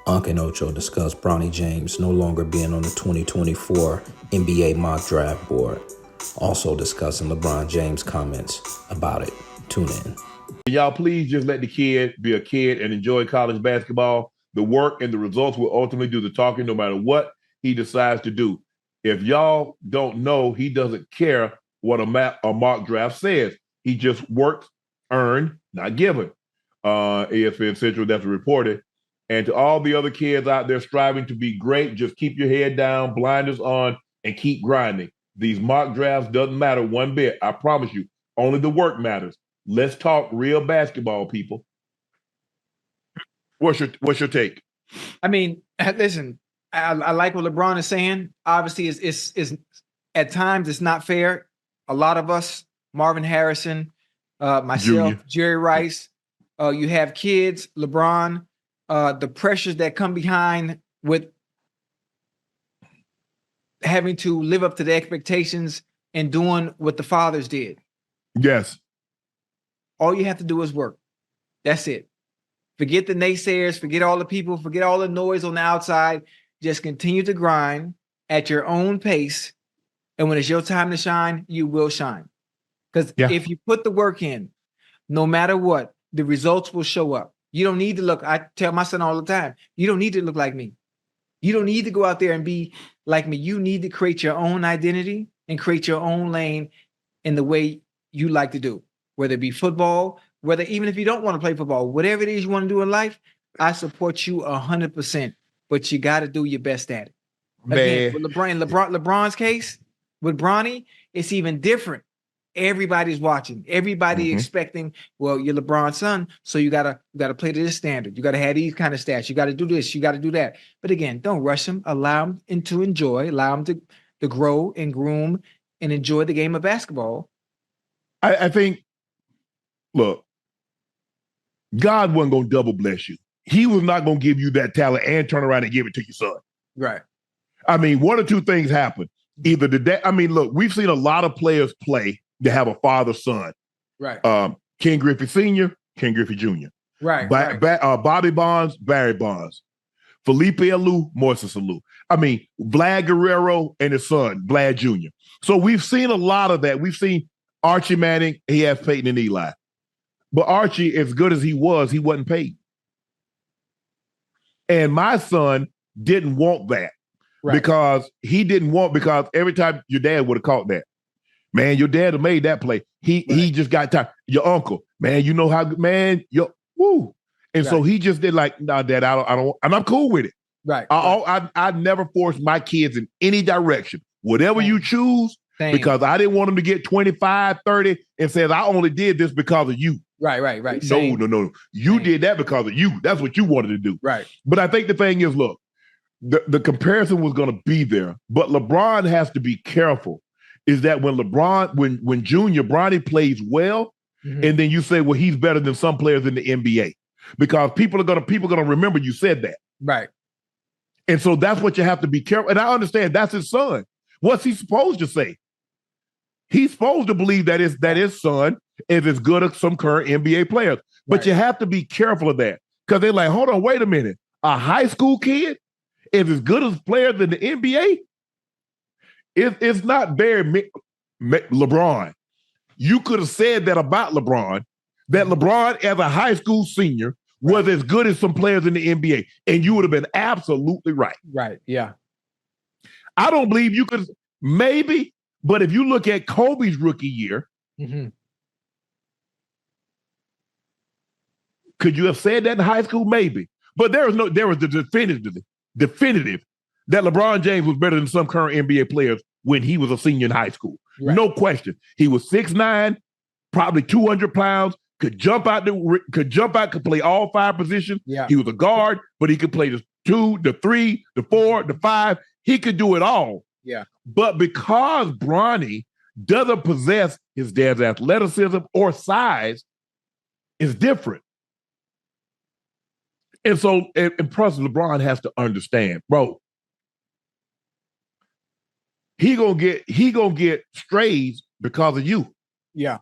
Unc and Ocho discussed Bronny James no longer being on the 2024 NBA mock draft board. Also discussing LeBron James' comments about it. Tune in. Y'all, please just let the kid be a kid and enjoy college basketball. The work and the results will ultimately do the talking no matter what he decides to do. If y'all don't know, he doesn't care what a mock draft says. He just works, earned, not given. ESPN Central, that's reported. And to all the other kids out there striving to be great, just keep your head down, blinders on, and keep grinding. These mock drafts doesn't matter one bit. I promise you. Only the work matters. Let's talk real basketball, people. What's your take? I mean, listen, I like what LeBron is saying. Obviously, is at times it's not fair. A lot of us, Marvin Harrison, myself, Junior. Jerry Rice, you have kids, LeBron, the pressures that come behind with having to live up to the expectations and doing what the fathers did. Yes. All you have to do is work. That's it. Forget the naysayers, forget all the people, forget all the noise on the outside. Just continue to grind at your own pace. And when it's your time to shine, you will shine. Because if you put the work in, no matter what, the results will show up. You don't need to look. I tell my son all the time, you don't need to look like me. You don't need to go out there and be like me. You need to create your own identity and create your own lane in the way you like to do. Whether it be football, whether even if you don't want to play football, whatever it is you want to do in life, I support you 100%. But you got to do your best at it. Again, with LeBron's case, with Bronny, it's even different. Everybody's watching. Everybody expecting. Well, you're LeBron's son, so you gotta play to this standard. You gotta have these kind of stats. You gotta do this. You gotta do that. But again, don't rush him. Allow him to enjoy. Allow him to grow and groom and enjoy the game of basketball. I think. Look, God wasn't going to double bless you. He was not going to give you that talent and turn around and give it to your son. Right. I mean, one or two things happen. Either look, we've seen a lot of players play that have a father-son. Right. Ken Griffey Sr., Ken Griffey Jr. Right. Bobby Bonds, Barry Bonds. Felipe Alou, Moises Alou. I mean, Vlad Guerrero and his son, Vlad Jr. So we've seen a lot of that. We've seen Archie Manning, he has Peyton and Eli. But Archie, as good as he wasn't paid. And my son didn't want that because every time your dad would have caught that, man, your dad have made that play. He just got tired. Your uncle, man, you know how, man, woo. And so he just did like, nah, Dad, I don't, and I'm cool with it. Right. I never forced my kids in any direction. Whatever you choose, because I didn't want them to get 25, 30 and says, I only did this because of you. Right. No. You did that because of you. That's what you wanted to do. Right. But I think the thing is, look, the comparison was going to be there, but LeBron has to be careful. Is that when Junior Bronny plays well, and then you say, well, he's better than some players in the NBA, because people are gonna remember you said that. Right. And so that's what you have to be careful. And I understand that's his son. What's he supposed to say? He's supposed to believe that his son is as good as some current NBA players. But you have to be careful of that. Because they're like, hold on, wait a minute. A high school kid is as good as players in the NBA? It's not very LeBron. You could have said that about LeBron, that LeBron as a high school senior was as good as some players in the NBA. And you would have been absolutely right. Right, yeah. I don't believe you could, maybe, but if you look at Kobe's rookie year, could you have said that in high school? Maybe. But there was the definitive that LeBron James was better than some current NBA players when he was a senior in high school. Right. No question. He was 6'9", probably 200 pounds, could play all five positions. Yeah. He was a guard, but he could play the 2, the 3, the 4, the 5. He could do it all. Yeah. But because Bronny doesn't possess his dad's athleticism or size, it's different. And so, and plus, LeBron has to understand, bro. He gonna get strays because of you. Yeah.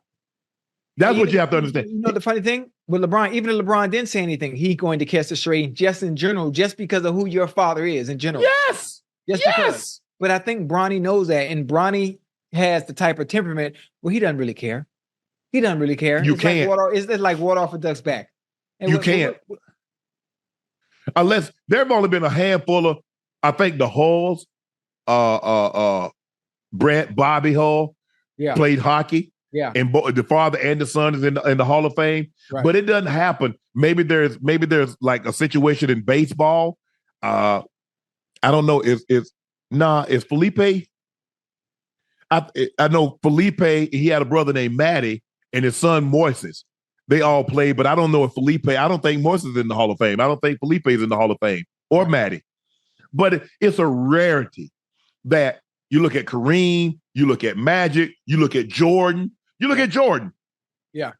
That's what you have to understand. You know the funny thing? But LeBron, even if LeBron didn't say anything, he's going to catch the stray just in general, just because of who your father is in general. Yes. Just because. But I think Bronny knows that, and Bronny has the type of temperament where he doesn't really care. He doesn't really care. You can't. It's like water off a duck's back. And you can't. Unless there have only been a handful of, I think the Hulls, Brett, Bobby Hull, played hockey. Yeah. And the father and the son is in the Hall of Fame. Right. But it doesn't happen. Maybe there's like a situation in baseball. I don't know. Is Felipe? I know Felipe, he had a brother named Matty and his son Moises. They all played, but I don't know if Felipe, I don't think Moises is in the Hall of Fame. I don't think Felipe is in the Hall of Fame or Matty. But it's a rarity that you look at Kareem, you look at Magic, you look at Jordan. You look at Jordan. Yeah. I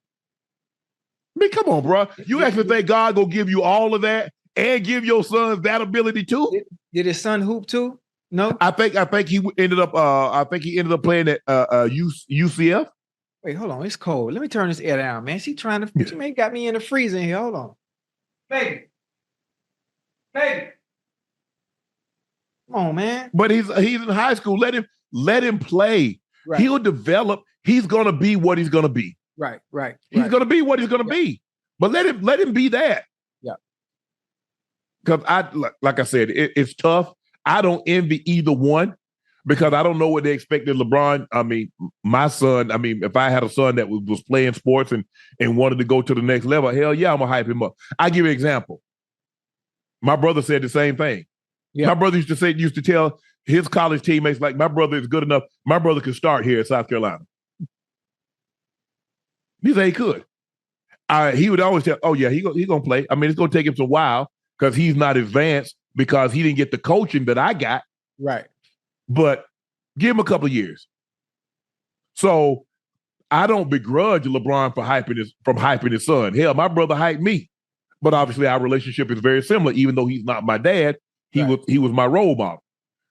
mean, come on, bro. You actually think God gonna give you all of that and give your sons that ability too? Did his son hoop too? No. I think he ended up playing at UCF. Wait, hold on. It's cold. Let me turn this air down, man. She got me in the freezer here. Hold on. Baby. Come on, man. But he's in high school. Let him play. Right. He'll develop. He's gonna be what he's gonna be. Right. He's gonna be what he's gonna be. But let him be that. Yeah. Because like I said, it's tough. I don't envy either one because I don't know what they expected LeBron. I mean, my son. I mean, if I had a son that was playing sports and wanted to go to the next level, hell yeah, I'm gonna hype him up. I give you an example. My brother said the same thing. Yeah. My brother used to tell his college teammates, like, my brother is good enough. My brother could start here in South Carolina. He said he could. He would always tell, oh, yeah, he's going to play. I mean, it's going to take him some while because he's not advanced because he didn't get the coaching that I got. Right. But give him a couple of years. So I don't begrudge LeBron for hyping his son. Hell, my brother hyped me. But obviously our relationship is very similar. Even though he's not my dad, he was my role model.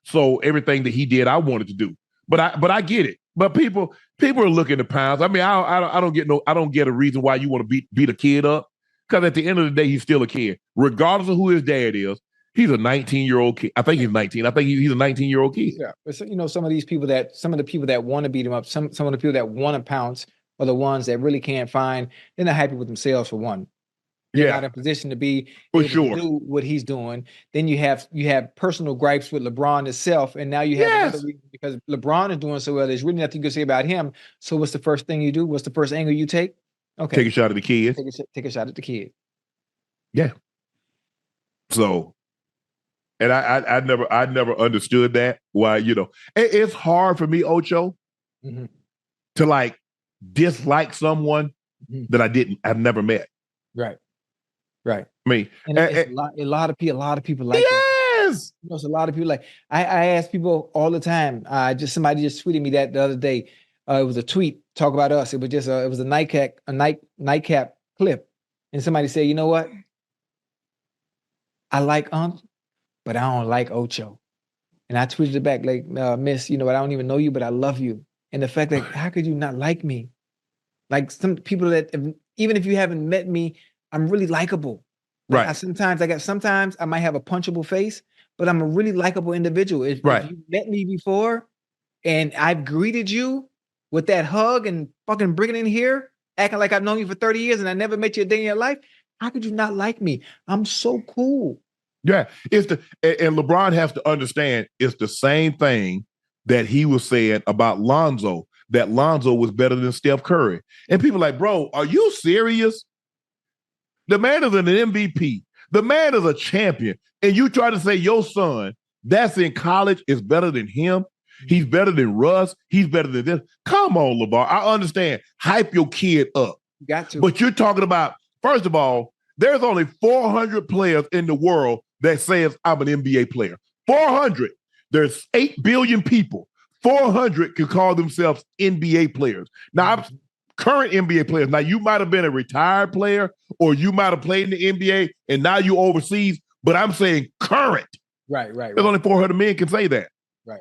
So everything that he did, I wanted to do. But I get it. But people are looking to pounds. I mean, I don't get a reason why you want to beat a kid up. Because at the end of the day, he's still a kid. Regardless of who his dad is, he's a 19-year-old kid. I think he's 19. I think he's a 19-year-old kid. Yeah. But some of the people that want to beat him up, some of the people that want to pounce are the ones that really can't find, they're not happy with themselves for one. They're not in a position to be able to do what he's doing. Then you have personal gripes with LeBron itself, and now you have another reason because LeBron is doing so well. There's really nothing you can say about him. So what's the first thing you do? What's the first angle you take? Okay, take a shot at the kid. Take a shot at the kid. Yeah. So, and I never understood that. Why it's hard for me, Ocho, to like dislike someone that I've never met. Right. I mean, and a lot of people like that. There's a lot of people like I ask people all the time. Somebody just tweeted me that the other day. It was a tweet talk about us. It was just it was a nightcap clip, and somebody said, "You know what? I like but I don't like Ocho." And I tweeted it back like, "Miss, I don't even know you, but I love you." And the fact that how could you not like me? Like some people that even if you haven't met me, I'm really likable. Like right. Sometimes I might have a punchable face, but I'm a really likable individual. If you met me before and I've greeted you with that hug and fucking bringing in here, acting like I've known you for 30 years and I never met you a day in your life, how could you not like me? I'm so cool. Yeah. And LeBron has to understand it's the same thing that he was saying about Lonzo, that Lonzo was better than Steph Curry. And people are like, bro, are you serious? The man is an MVP. The man is a champion. And you try to say your son that's in college is better than him. He's better than Russ. He's better than this. Come on, LeBron. I understand. Hype your kid up. Got to. But you're talking about, first of all, there's only 400 players in the world that says I'm an NBA player. 400. There's 8 billion people. 400 can call themselves NBA players. Now, I'm current NBA players. Now, you might have been a retired player or you might have played in the NBA and now you overseas, but I'm saying current. Right. There's only 400 men can say that. Right.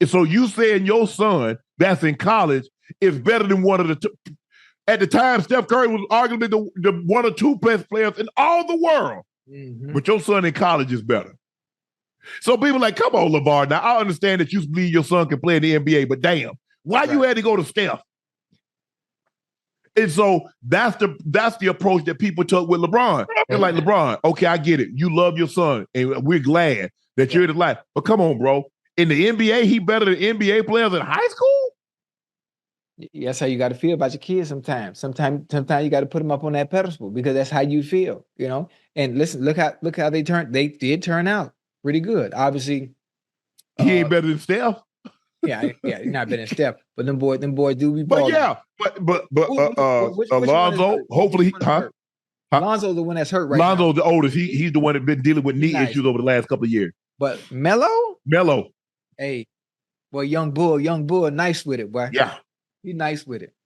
And so you saying your son that's in college is better than one of the At the time, Steph Curry was arguably the one or two best players in all the world. Mm-hmm. But your son in college is better. So people like, come on, LeVar. Now, I understand that you believe your son can play in the NBA, but damn, why you had to go to Steph? And so that's the approach that people took with LeBron. They're like, LeBron, okay, I get it. You love your son, and we're glad that you're in his life. But come on, bro. In the NBA, he better than NBA players in high school? That's how you got to feel about your kids sometimes. Sometimes you got to put them up on that pedestal because that's how you feel, you know. And listen, look how they did turn out pretty good. Obviously, he ain't better than Steph. Yeah, he's not better than Steph, but them boys do be balling. But Alonzo, hopefully, Alonzo's the one that's hurt right now. Alonzo's the oldest. He's the one that's been dealing with knee issues over the last couple of years. But Melo, hey, boy, young bull, nice with it, boy. Yeah. He nice with it.